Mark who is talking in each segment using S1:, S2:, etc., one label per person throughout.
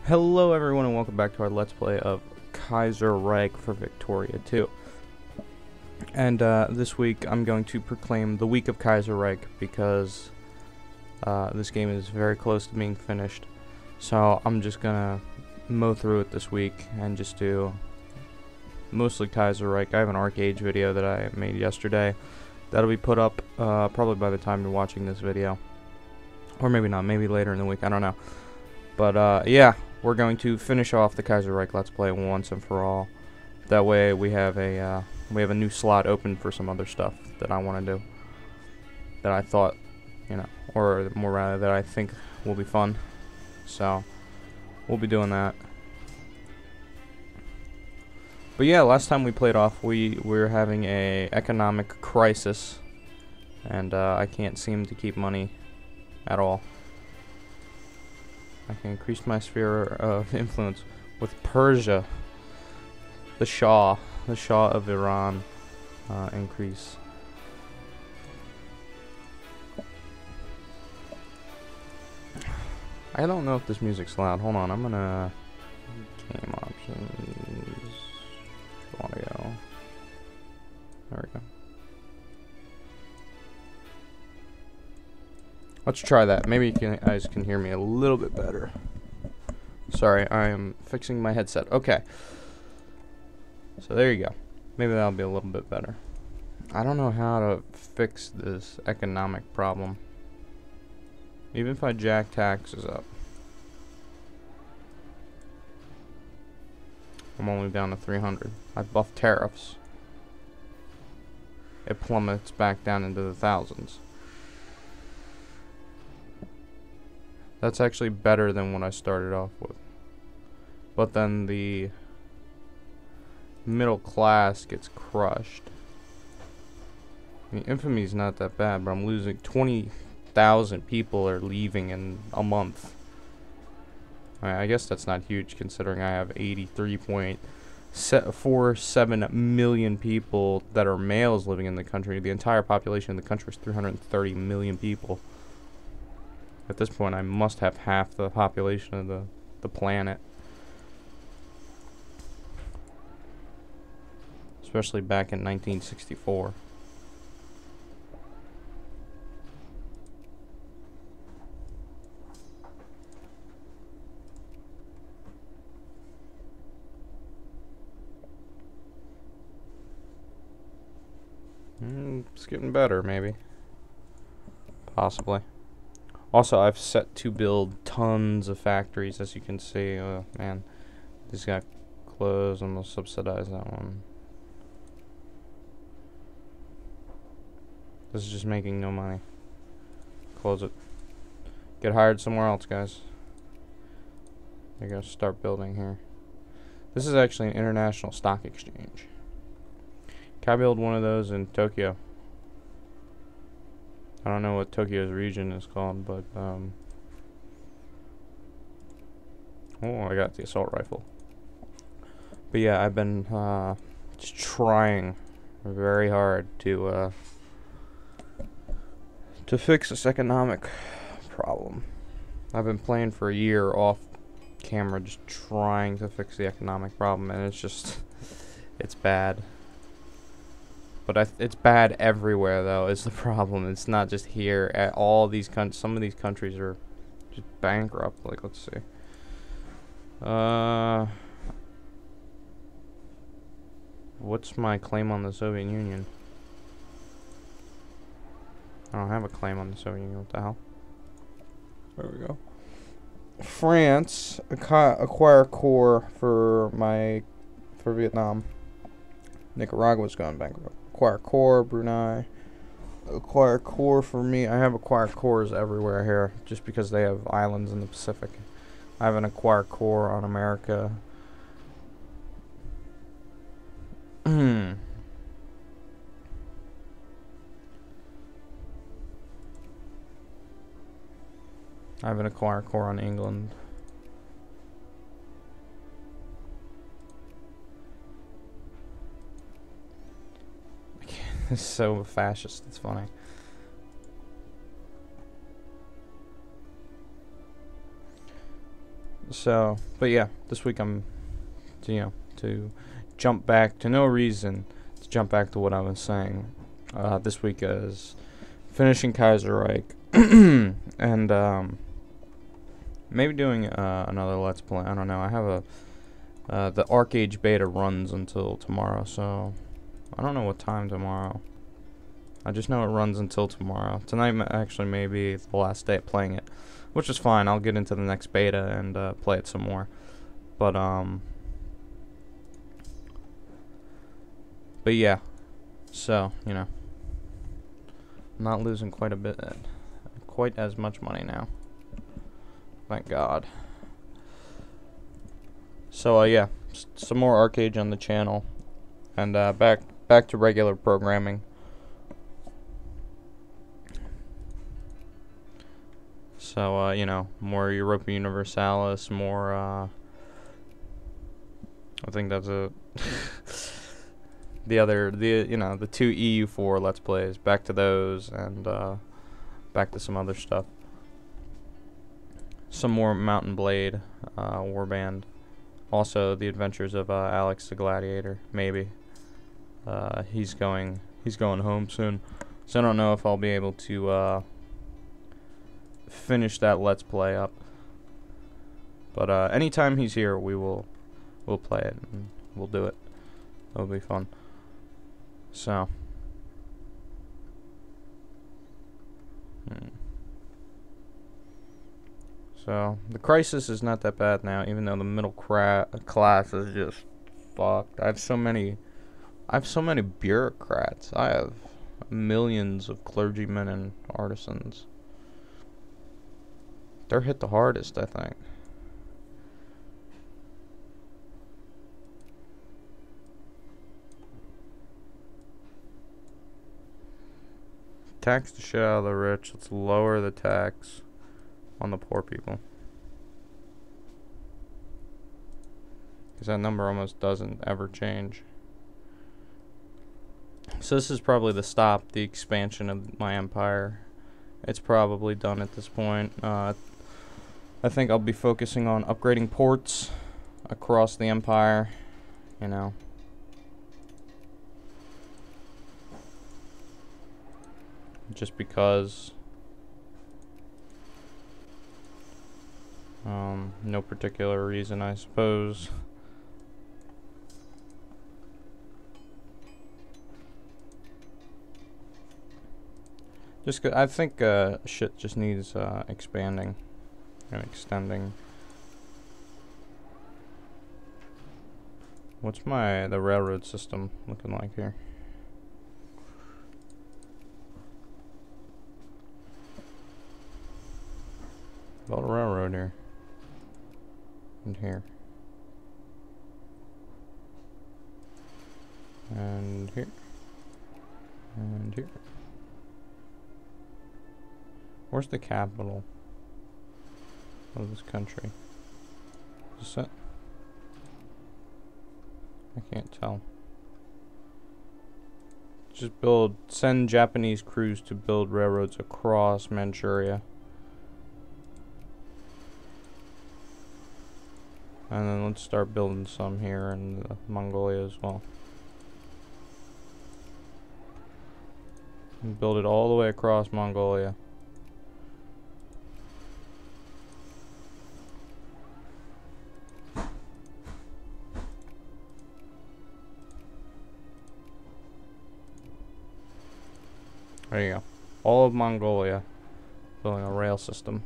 S1: Hello everyone and welcome back to our Let's Play of Kaiserreich for Victoria 2. And this week I'm going to proclaim the week of Kaiserreich because this game is very close to being finished. So I'm just gonna mow through it this week and just do mostly Kaiserreich. I have an arcade video that I made yesterday that'll be put up probably by the time you're watching this video. Or maybe not, maybe later in the week, I don't know. But yeah, we're going to finish off the Kaiserreich Let's Play once and for all. That way we have a new slot open for some other stuff that I want to do. That I thought, or more rather that I think will be fun. So we'll be doing that. But yeah, last time we played off, we were having a economic crisis, and I can't seem to keep money at all. I can increase my sphere of influence with Persia. The Shah of Iran, increase. I don't know if this music's loud. Hold on, I'm gonna game options, audio. There we go. Let's try that. Maybe you guys can hear me a little bit better. Sorry, I am fixing my headset. Okay. So there you go. Maybe that'll be a little bit better. I don't know how to fix this economic problem. Even if I jack taxes up. I'm only down to 300. I buff tariffs. It plummets back down into the thousands. That's actually better than what I started off with. But then the middle class gets crushed. I mean, infamy's not that bad, but I'm losing 20,000 people are leaving in a month. I guess that's not huge considering I have 83.47 million people that are males living in the country. The entire population in the country is 330 million people. At this point, I must have half the population of the planet. Especially back in 1964. It's getting better, maybe. Possibly. Also, I've set to build tons of factories, as you can see. Man, these got closed. I'm going to subsidize that one. This is just making no money. Close it. Get hired somewhere else, guys. They're going to start building here. This is actually an international stock exchange. Can I build one of those in Tokyo? I don't know what Tokyo's region is called, but oh, I got the assault rifle. But yeah, I've been just trying very hard to fix this economic problem. I've been playing for a year off camera, just trying to fix the economic problem, and it's just it's bad. But it's bad everywhere, though, is the problem. It's not just here. At all these some of these countries are just bankrupt. Like, let's see. What's my claim on the Soviet Union? I don't have a claim on the Soviet Union. What the hell? There we go. France acquire core for Vietnam. Nicaragua's gone bankrupt. Acquire core, Brunei. Acquire core for me. I have acquired cores everywhere here, just because they have islands in the Pacific. I have an acquired core on America. I have an acquired core on England. It's so fascist, it's funny. So, but yeah, this week I'm, to jump back to no reason to jump back to what I was saying. This week is finishing Kaiserreich, and maybe doing another Let's Play. I don't know. I have the Arcade beta runs until tomorrow, so I don't know what time tomorrow. I just know it runs until tomorrow. Tonight actually may be the last day of playing it, which is fine. I'll get into the next beta and play it some more. But yeah. So, I'm not losing quite as much money now. Thank God. So yeah, some more Arcade on the channel, and back to regular programming. So more Europa Universalis, more I think that's it. the two EU4 Let's Plays, back to those, and back to some other stuff. Some more Mountain Blade, Warband. Also, the adventures of Alex the Gladiator. Maybe he's going home soon, so I don't know if I'll be able to finish that Let's Play up. But anytime he's here, we'll play it and we'll do it. It'll be fun. So. So, the crisis is not that bad now, even though the middle class is just fucked. I have so many bureaucrats. I have millions of clergymen and artisans. They're hit the hardest, I think. Tax the shit out of the rich. Let's lower the tax on the poor people, because that number almost doesn't ever change. So this is probably the expansion of my empire. It's probably done at this point. I think I'll be focusing on upgrading ports across the empire, just because. No particular reason, I suppose. I think shit just needs expanding and extending. What's the railroad system looking like here? Build a railroad here. And here. And here. And here. Where's the capital of this country? Is this it? I can't tell. Just send Japanese crews to build railroads across Manchuria. And then let's start building some here in Mongolia as well. And build it all the way across Mongolia. There you go. All of Mongolia building a rail system.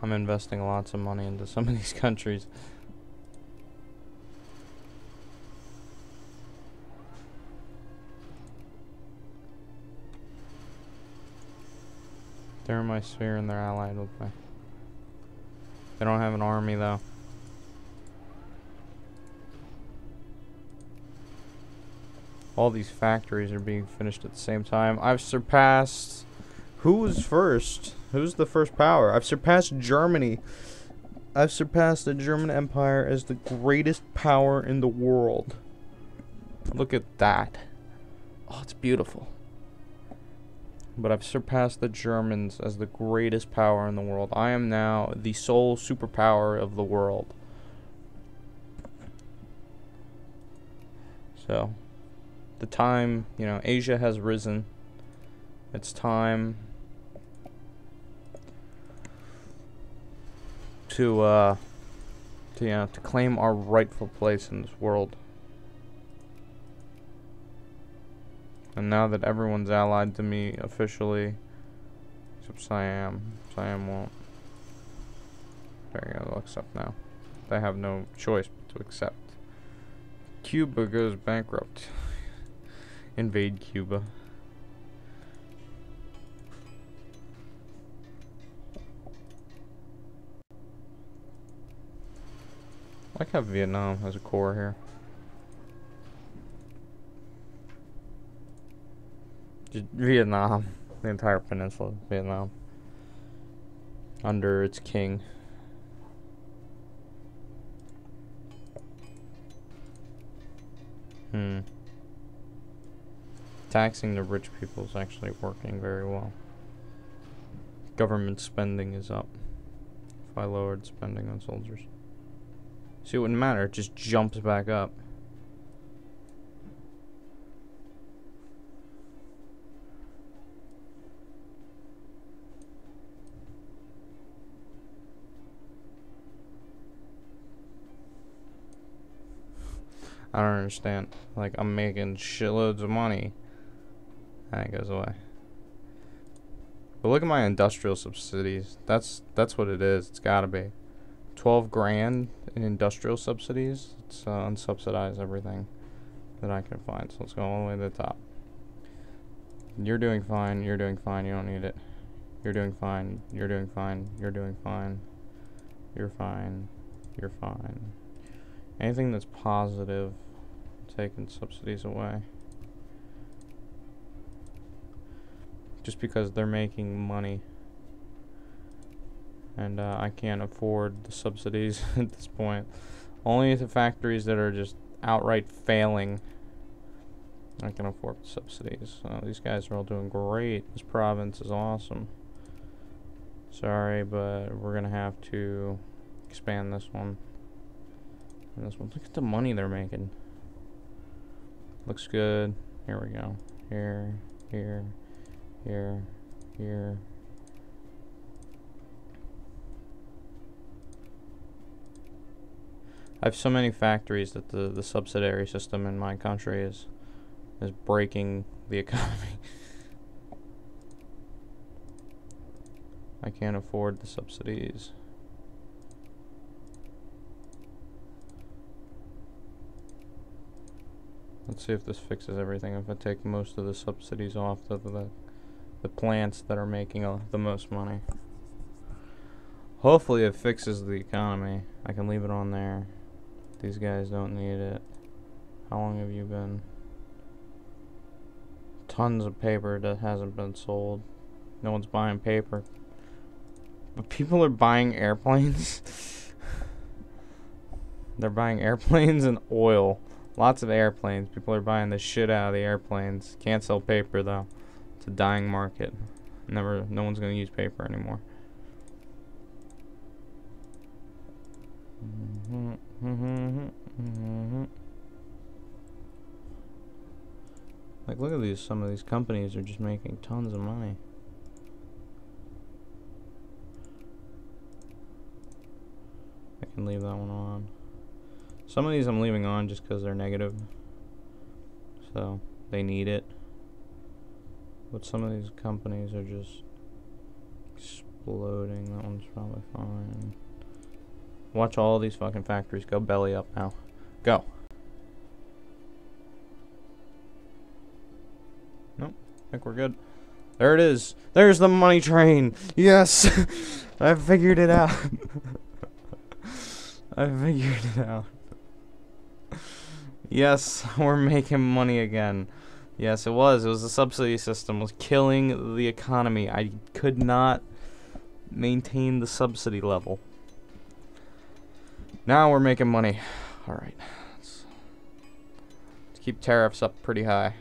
S1: I'm investing lots of money into some of these countries. They're in my sphere and they're allied with me. They don't have an army though. All these factories are being finished at the same time. I've surpassed... Who was first? Who's the first power? I've surpassed Germany I've surpassed the German Empire as the greatest power in the world. Look at that. Oh, it's beautiful. But I've surpassed the Germans as the greatest power in the world. I am now the sole superpower of the world. So, the time, you know, Asia has risen. It's time to claim our rightful place in this world. And now that everyone's allied to me officially, except Siam won't. There you go, they'll accept now. They have no choice but to accept. Cuba goes bankrupt. Invade Cuba. I like how Vietnam has a core here. Just Vietnam. The entire peninsula of Vietnam. Under its king. Taxing the rich people is actually working very well. Government spending is up. If I lowered spending on soldiers. See, it wouldn't matter, it just jumps back up. I don't understand. Like, I'm making shitloads of money. And it goes away. But look at my industrial subsidies. That's what it is. It's gotta be. 12 grand in industrial subsidies. It's unsubsidize everything that I can find. So let's go all the way to the top. You're doing fine. You're doing fine. You don't need it. You're doing fine. You're doing fine. You're doing fine. You're fine. You're fine. Anything that's positive, taking subsidies away. Just because they're making money. And I can't afford the subsidies at this point. Only the factories that are just outright failing, I can afford the subsidies. These guys are all doing great. This province is awesome. Sorry, but we're gonna have to expand this one. And this one. Look at the money they're making. Looks good. Here we go. Here, here, here, here. I have so many factories that the subsidiary system in my country is breaking the economy. I can't afford the subsidies. Let's see if this fixes everything. If I take most of the subsidies off the plants that are making the most money. Hopefully it fixes the economy. I can leave it on there. These guys don't need it. How long have you been? Tons of paper that hasn't been sold. No one's buying paper. But people are buying airplanes. They're buying airplanes and oil. Lots of airplanes. People are buying the shit out of the airplanes. Can't sell paper though. It's a dying market. No one's gonna use paper anymore. Like, look at these. Some of these companies are just making tons of money. I can leave that one on. Some of these I'm leaving on just because they're negative. So, they need it. But some of these companies are just exploding. That one's probably fine. Watch all these fucking factories go belly up now. Go. Nope. I think we're good. There it is. There's the money train. Yes. I figured it out. I figured it out. Yes, we're making money again. Yes, it was. It was the subsidy system. It was killing the economy. I could not maintain the subsidy level. Now we're making money. Alright. Let's keep tariffs up pretty high.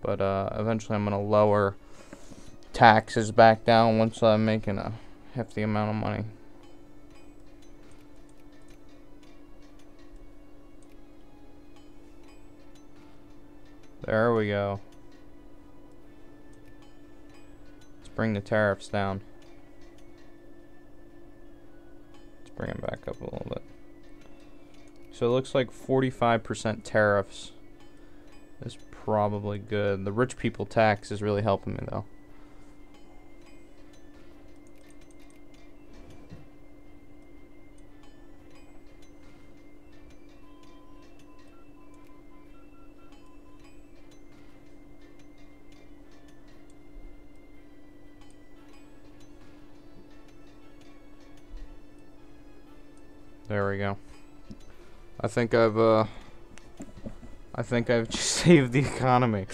S1: But eventually I'm going to lower taxes back down once I'm making a hefty amount of money. There we go. Let's bring the tariffs down. Let's bring them back up a little bit. So it looks like 45% tariffs is probably good. The rich people tax is really helping me though. There we go. I think I've just saved the economy.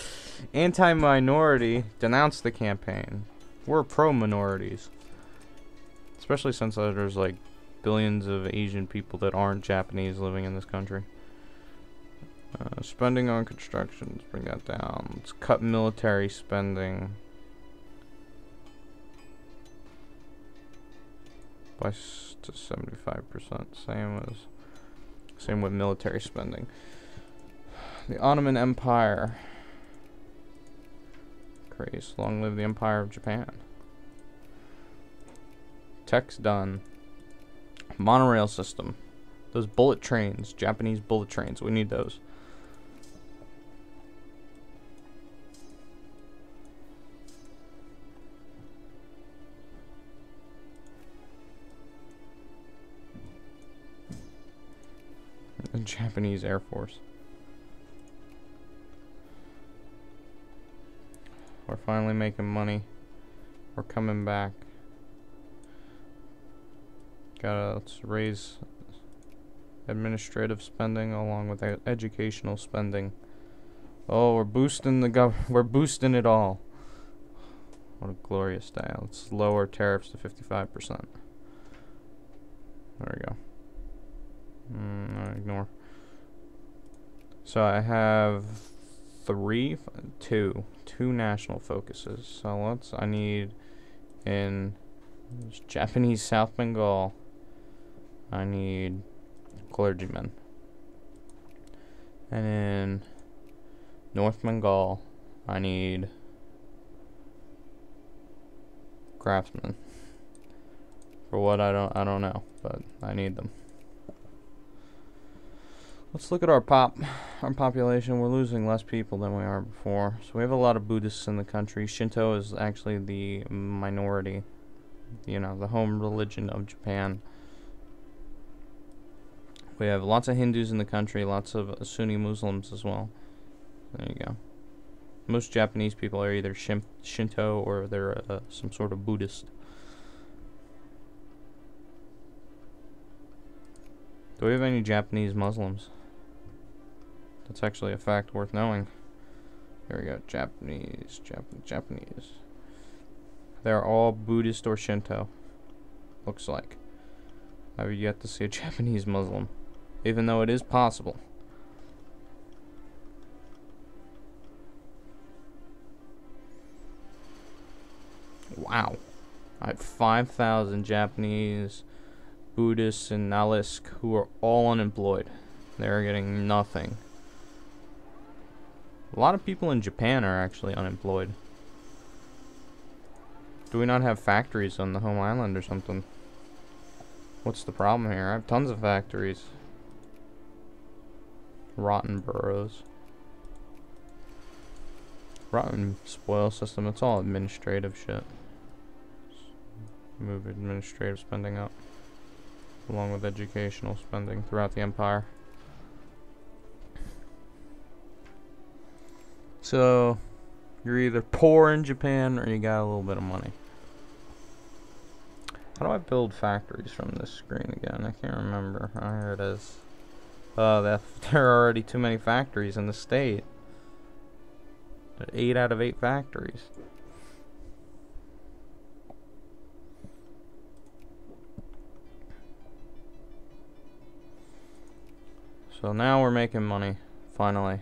S1: Anti-minority denounced the campaign. We're pro-minorities. Especially since there's like billions of Asian people that aren't Japanese living in this country. Spending on construction, let's bring that down. Let's cut military spending by to 75%. Same with military spending. The Ottoman Empire. Crazy. Long live the Empire of Japan. Tech's done. Monorail system. Those bullet trains. Japanese bullet trains. We need those. The Japanese Air Force. We're finally making money. We're coming back. Let's raise administrative spending along with educational spending. Oh, we're boosting we're boosting it all. What a glorious day. Let's lower tariffs to 55%. There we go. Ignore. So I have two national focuses. So I need in Japanese South Bengal, I need clergymen. And in North Bengal, I need craftsmen. For what I don't know, but I need them. Let's look at our population. We're losing less people than we are before. So we have a lot of Buddhists in the country. Shinto is actually the minority. You know, the home religion of Japan. We have lots of Hindus in the country, lots of Sunni Muslims as well. There you go. Most Japanese people are either Shinto or they're some sort of Buddhist. Do we have any Japanese Muslims? That's actually a fact worth knowing. Here we go. Japanese. They're all Buddhist or Shinto. Looks like. I've yet to see a Japanese Muslim. Even though it is possible. Wow. I have 5,000 Japanese, Buddhists, and Nalisk who are all unemployed. They're getting nothing. A lot of people in Japan are actually unemployed. Do we not have factories on the home island or something? What's the problem here? I have tons of factories. Rotten boroughs. Rotten spoil system. It's all administrative shit. Move administrative spending up. Along with educational spending throughout the empire. So, you're either poor in Japan or you got a little bit of money. How do I build factories from this screen again? I can't remember. Oh, here it is. There are already too many factories in the state. 8 out of 8 factories. So now we're making money, finally.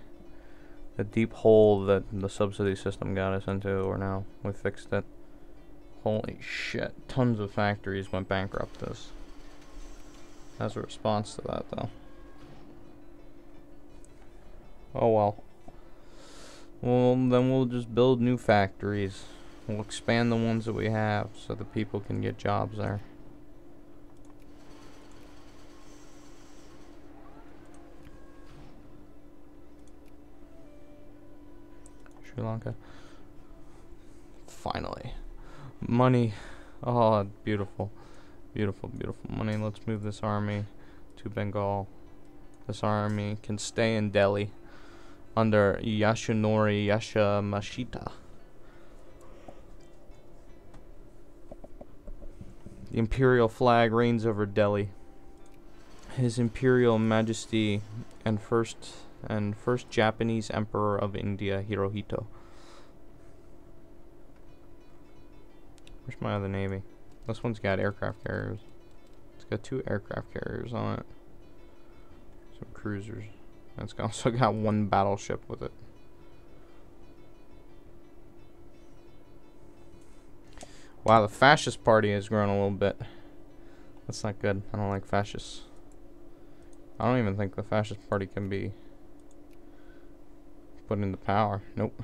S1: The deep hole that the subsidy system got us into, we fixed it. Holy shit, tons of factories went bankrupt as a response to that, though. Oh well. Well, then we'll just build new factories. We'll expand the ones that we have so the people can get jobs there. Sri Lanka. Finally. Money. Oh, beautiful. Beautiful, beautiful money. Let's move this army to Bengal. This army can stay in Delhi under Yashinori Yashamashita. The imperial flag reigns over Delhi. His Imperial Majesty and first Japanese Emperor of India, Hirohito. Where's my other navy? This one's got aircraft carriers. It's got 2 aircraft carriers on it. Some cruisers. It's also got 1 battleship with it. Wow, the fascist party has grown a little bit. That's not good. I don't like fascists. I don't even think the fascist party can be put into power. Nope.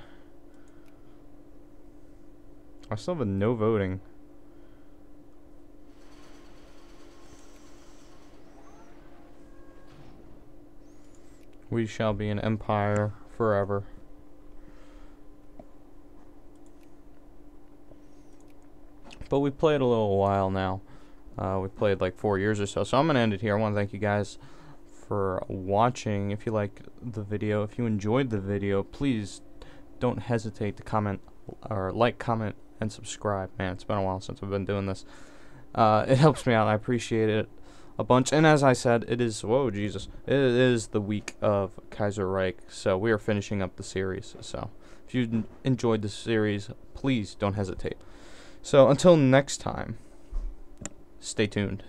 S1: I still have a no voting. We shall be an empire forever. But we played a little while now. We played like 4 years or so. So I'm going to end it here. I want to thank you guys for watching. If you like the video, if you enjoyed the video, please don't hesitate to comment or like, comment, and subscribe. Man, it's been a while since I've been doing this. It helps me out. I appreciate it a bunch. And as I said, it is, whoa, Jesus, it is the week of Kaiserreich. So we are finishing up the series. So if you enjoyed the series, please don't hesitate. So until next time, stay tuned.